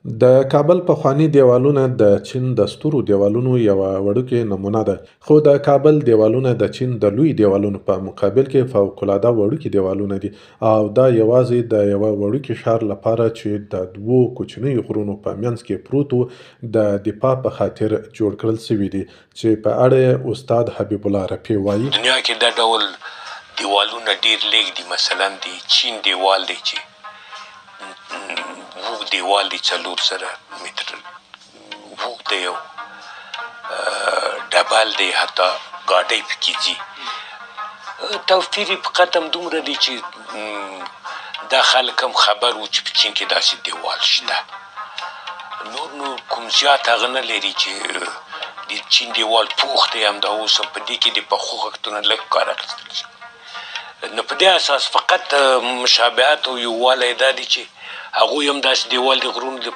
د کابل پخواني دیوالونه د چین د سترو دیوالونو یوه وړوکې نمونه ده، خو د کابل دیوالونه د چین د لوی دیوالونو په مقابل کې فوق‌العاده وړوکي دیوالونه دي او دا یوازې د یوه وړوکي ښار لپاره چې د دوو کوچنیو غرونو په منځ کې پروت و، د دفاع په خاطر جوړ کړل سوي دي، چې په اړه یې استاد حبیب الله رفیع وایي: دنیا کې دا ډول دیوالونه ډېر لږ دي. مثلا د چین دیوال دی چې اوږد دیوال دی 4 زره متره اوږد دی او ډبل دی، حتی ګاډۍ پکې ځي. توفیر یې فقط همدومره دی چې دا خلک هم خبر وو چې په چین کې داسې دیوال شته. نور کوم زیات هغه نه لري چې د چین دیوال پوخ دی، همدا اوس هم په دې کې د پخو خښتونه لږ کار اخیستل شي. نو په دې اساس فقط مشابهت او یووالی دا دی چې هغوی هم داسې دیوال د غرونو د